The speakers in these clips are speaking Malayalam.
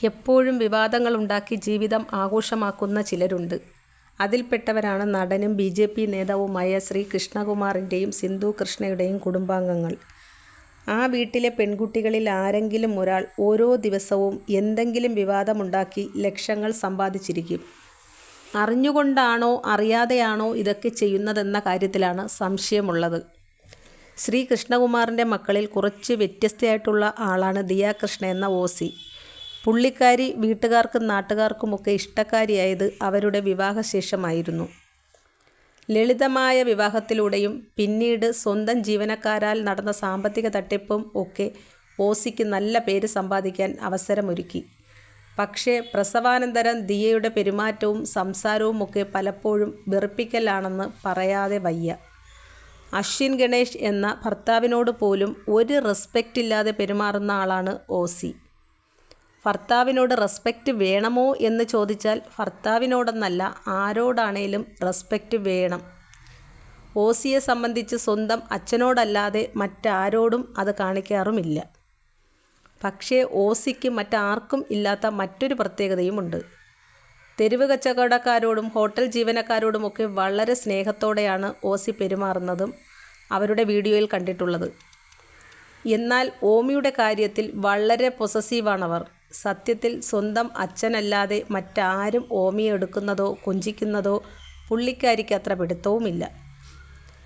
എപ്പോഴും വിവാദങ്ങളുണ്ടാക്കി ജീവിതം ആഘോഷമാക്കുന്ന ചിലരുണ്ട്. അതിൽപ്പെട്ടവരാണ് നടനും ബി.ജെ.പി. നേതാവുമായ ശ്രീ കൃഷ്ണകുമാറിൻ്റെയും സിന്ധു കൃഷ്ണയുടെയും കുടുംബാംഗങ്ങൾ. ആ വീട്ടിലെ പെൺകുട്ടികളിൽ ആരെങ്കിലും ഒരാൾ ഓരോ ദിവസവും എന്തെങ്കിലും വിവാദമുണ്ടാക്കി ലക്ഷങ്ങൾ സമ്പാദിച്ചിരിക്കും. അറിഞ്ഞുകൊണ്ടാണോ അറിയാതെയാണോ ഇതൊക്കെ ചെയ്യുന്നതെന്ന കാര്യത്തിലാണ് സംശയമുള്ളത്. ശ്രീ കൃഷ്ണകുമാറിൻ്റെ മക്കളിൽ കുറച്ച് വ്യത്യസ്തയായിട്ടുള്ള ആളാണ് ദിയ കൃഷ്ണ എന്ന ഓസി. പുള്ളിക്കാരി വീട്ടുകാർക്കും നാട്ടുകാർക്കുമൊക്കെ ഇഷ്ടക്കാരിയായത് അവരുടെ വിവാഹശേഷമായിരുന്നു. ലളിതമായ വിവാഹത്തിലൂടെയും പിന്നീട് സ്വന്തം ജീവനക്കാരാൽ നടന്ന സാമ്പത്തിക തട്ടിപ്പും ഒക്കെ ഓസിക്ക് നല്ല പേര് സമ്പാദിക്കാൻ അവസരമൊരുക്കി. പക്ഷേ പ്രസവാനന്തരം ദിയയുടെ പെരുമാറ്റവും സംസാരവുമൊക്കെ പലപ്പോഴും വെറുപ്പിക്കലാണെന്ന് പറയാതെ വയ്യ. അശ്വിൻ ഗണേഷ് എന്ന ഭർത്താവിനോട് പോലും ഒരു റെസ്പെക്റ്റ് ഇല്ലാതെ പെരുമാറുന്ന ആളാണ് ഓസി. ഭർത്താവിനോട് റെസ്പെക്റ്റ് വേണമോ എന്ന് ചോദിച്ചാൽ ഭർത്താവിനോടെന്നല്ല, ആരോടാണേലും റെസ്പെക്റ്റ് വേണം. ഓസിയെ സംബന്ധിച്ച് സ്വന്തം അച്ഛനോടല്ലാതെ മറ്റാരോടും അത് കാണിക്കാറുമില്ല. പക്ഷേ ഓസിക്ക് മറ്റാർക്കും ഇല്ലാത്ത മറ്റൊരു പ്രത്യേകതയുമുണ്ട്. തെരുവ് കച്ചവടക്കാരോടും ഹോട്ടൽ ജീവനക്കാരോടുമൊക്കെ വളരെ സ്നേഹത്തോടെയാണ് ഓസി പെരുമാറുന്നതും അവരുടെ വീഡിയോയിൽ കണ്ടിട്ടുള്ളത്. എന്നാൽ ഓമിയുടെ കാര്യത്തിൽ വളരെ പൊസസീവാണവർ. സത്യത്തിൽ സ്വന്തം അച്ഛനല്ലാതെ മറ്റാരും ഓമിയെ എടുക്കുന്നതോ കൊഞ്ചിക്കുന്നതോ പുള്ളിക്കാരിക്ക് അത്ര പിടുത്തവുമില്ല.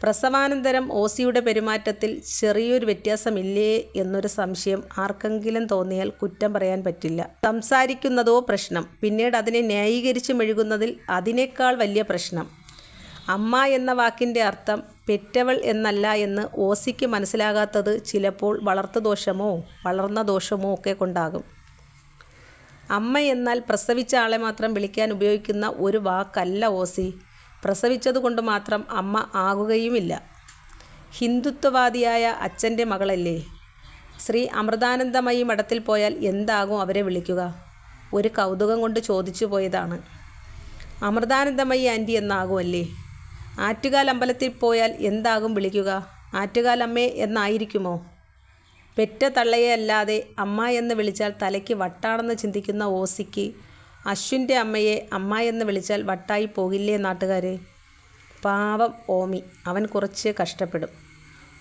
പ്രസവാനന്തരം ഓസിയുടെ പെരുമാറ്റത്തിൽ ചെറിയൊരു വ്യത്യാസമില്ലേ എന്നൊരു സംശയം ആർക്കെങ്കിലും തോന്നിയാൽ കുറ്റം പറയാൻ പറ്റില്ല. സംസാരിക്കുന്നതോ പ്രശ്നം, പിന്നീട് അതിനെ ന്യായീകരിച്ച് മെഴുകുന്നതിൽ അതിനേക്കാൾ വലിയ പ്രശ്നം. അമ്മ എന്ന വാക്കിൻ്റെ അർത്ഥം പെറ്റവൾ എന്നല്ല എന്ന് ഓസിക്ക് മനസ്സിലാകാത്തത് ചിലപ്പോൾ വളർത്തുദോഷമോ വളർന്ന ദോഷമോ ഒക്കെ കൊണ്ടാകും. അമ്മ എന്നാൽ പ്രസവിച്ച ആളെ മാത്രം വിളിക്കാൻ ഉപയോഗിക്കുന്ന ഒരു വാക്കല്ല ഓസി. പ്രസവിച്ചതുകൊണ്ട് മാത്രം അമ്മ ആകുകയുമില്ല. ഹിന്ദുത്വവാദിയായ അച്ഛൻ്റെ മകളല്ലേ. ശ്രീ അമൃതാനന്ദമയി മഠത്തിൽ പോയാൽ എന്താകും അവരെ വിളിക്കുക? ഒരു കൗതുകം കൊണ്ട് ചോദിച്ചു പോയതാണ്. അമൃതാനന്ദമയി ആൻറ്റി എന്നാകുമല്ലേ. ആറ്റുകാൽ അമ്പലത്തിൽ പോയാൽ എന്താകും വിളിക്കുക? ആറ്റുകാലമ്മേ എന്നായിരിക്കുമോ? പെറ്റ തള്ളയെ അല്ലാതെ അമ്മ എന്ന് വിളിച്ചാൽ തലയ്ക്ക് വട്ടാണെന്ന് ചിന്തിക്കുന്ന ഓസിക്ക് അശ്വിൻ്റെ അമ്മയെ അമ്മ എന്ന് വിളിച്ചാൽ വട്ടായി പോകില്ലേ നാട്ടുകാർ? പാവം ഓമി, അവൻ കുറച്ച് കഷ്ടപ്പെടും.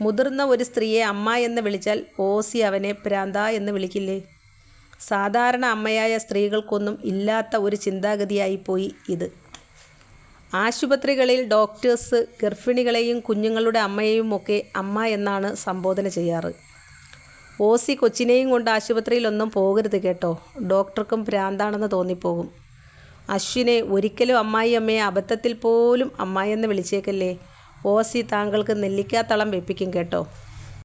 മുതിർന്ന ഒരു സ്ത്രീയെ അമ്മ എന്ന് വിളിച്ചാൽ ഓസി അവനെ പ്രാന്ത എന്ന് വിളിക്കില്ലേ? സാധാരണ അമ്മയായ സ്ത്രീകൾക്കൊന്നും ഇല്ലാത്ത ഒരു ചിന്താഗതിയായിപ്പോയി ഇത്. ആശുപത്രികളിൽ ഡോക്ടേഴ്സ് ഗർഭിണികളെയും കുഞ്ഞുങ്ങളുടെ അമ്മയെയും ഒക്കെ അമ്മ എന്നാണ് സംബോധന ചെയ്യാറ്. ഓസി കൊച്ചിനെയും കൊണ്ട് ആശുപത്രിയിലൊന്നും പോകരുത് കേട്ടോ, ഡോക്ടർക്കും ഭ്രാന്താണെന്ന് തോന്നിപ്പോകും. അശ്വിനെ ഒരിക്കലും അമ്മായി അമ്മയെ അബദ്ധത്തിൽ പോലും അമ്മായിയെന്ന് വിളിച്ചേക്കല്ലേ. ഓസി താങ്കൾക്ക് നെല്ലിക്കാത്തളം വെപ്പിക്കും കേട്ടോ.